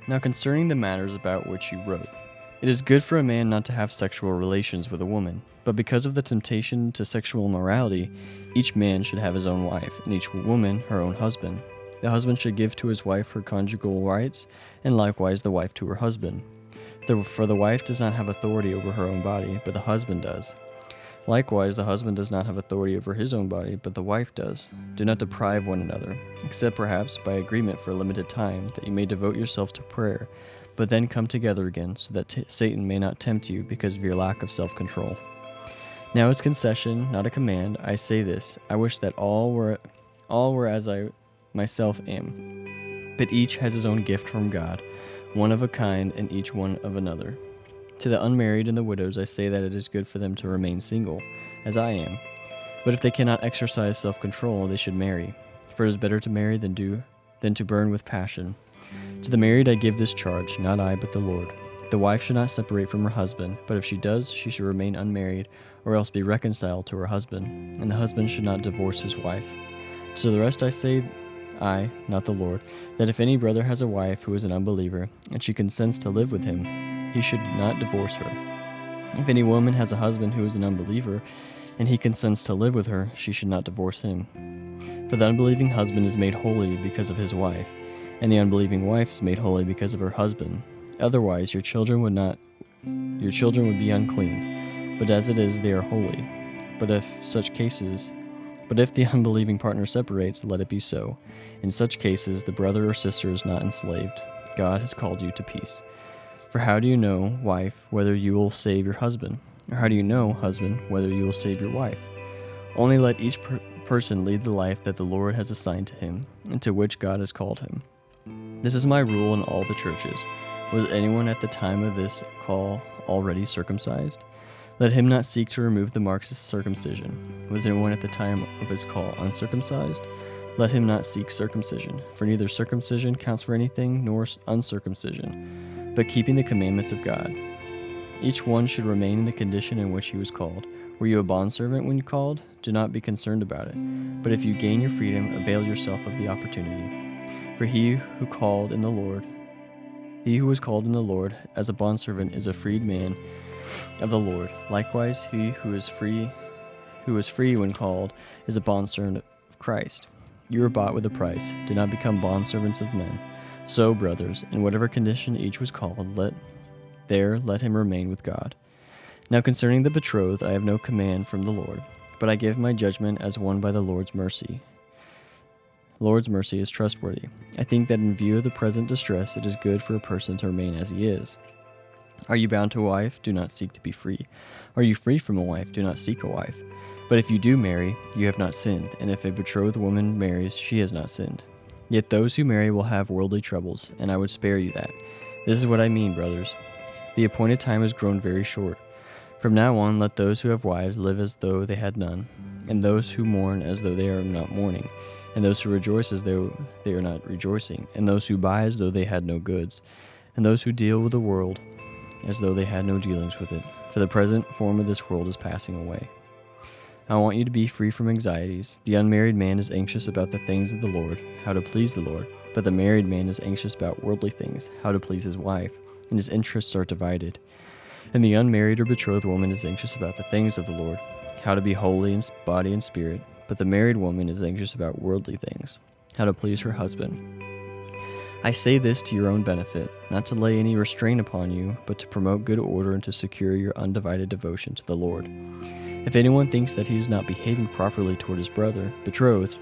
Now concerning the matters about which you wrote, it is good for a man not to have sexual relations with a woman, but because of the temptation to sexual immorality, each man should have his own wife, and each woman her own husband. The husband should give to his wife her conjugal rights, and likewise the wife to her husband. For the wife does not have authority over her own body, but the husband does. Likewise, the husband does not have authority over his own body, but the wife does. Do not deprive one another, except perhaps by agreement for a limited time, that you may devote yourself to prayer, but then come together again, so that Satan may not tempt you because of your lack of self-control. Now as concession, not a command, I say this: I wish that all were as I myself am. But each has his own gift from God, one of a kind, and each one of another. To the unmarried and the widows I say that it is good for them to remain single, as I am. But if they cannot exercise self-control, they should marry, for it is better to marry than to burn with passion. To the married I give this charge, not I, but the Lord. The wife should not separate from her husband, but if she does, she should remain unmarried, or else be reconciled to her husband, and the husband should not divorce his wife. To the rest I say, I, not the Lord, that if any brother has a wife who is an unbeliever, and she consents to live with him, he should not divorce her. If any woman has a husband who is an unbeliever, and he consents to live with her, she should not divorce him. For the unbelieving husband is made holy because of his wife, and the unbelieving wife is made holy because of her husband. Otherwise your children would be unclean, but as it is they are holy. But if the unbelieving partner separates, let it be so. In such cases the brother or sister is not enslaved. God has called you to peace. For how do you know, wife, whether you will save your husband? Or how do you know, husband, whether you will save your wife? Only let each person lead the life that the Lord has assigned to him, and to which God has called him. This is my rule in all the churches. Was anyone at the time of this call already circumcised? Let him not seek to remove the marks of circumcision. Was anyone at the time of his call uncircumcised? Let him not seek circumcision, for neither circumcision counts for anything, nor uncircumcision, but keeping the commandments of God. Each one should remain in the condition in which he was called. Were you a bondservant when you called? Do not be concerned about it. But if you gain your freedom, avail yourself of the opportunity. For he who was called in the Lord as a bondservant is a freed man of the Lord. Likewise, he who is free when called is a bondservant of Christ. You were bought with a price. Do not become bondservants of men. So, brothers, in whatever condition each was called, let him remain with God. Now concerning the betrothed, I have no command from the Lord, but I give my judgment as one by the Lord's mercy. Lord's mercy is trustworthy. I think that in view of the present distress, it is good for a person to remain as he is. Are you bound to a wife? Do not seek to be free. Are you free from a wife? Do not seek a wife. But if you do marry, you have not sinned, and if a betrothed woman marries, she has not sinned. Yet those who marry will have worldly troubles, and I would spare you that. This is what I mean, brothers. The appointed time has grown very short. From now on, let those who have wives live as though they had none, and those who mourn as though they are not mourning, and those who rejoice as though they are not rejoicing, and those who buy as though they had no goods, and those who deal with the world as though they had no dealings with it. For the present form of this world is passing away. I want you to be free from anxieties. The unmarried man is anxious about the things of the Lord, how to please the Lord, but the married man is anxious about worldly things, how to please his wife, and his interests are divided. And the unmarried or betrothed woman is anxious about the things of the Lord, how to be holy in body and spirit, but the married woman is anxious about worldly things, how to please her husband. I say this to your own benefit, not to lay any restraint upon you, but to promote good order and to secure your undivided devotion to the Lord. If anyone thinks that he is not behaving properly toward his brother, betrothed,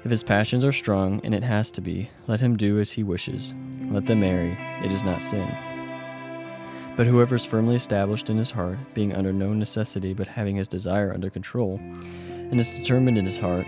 if his passions are strong, and it has to be, let him do as he wishes. Let them marry. It is not sin. But whoever is firmly established in his heart, being under no necessity but having his desire under control, and is determined in his heart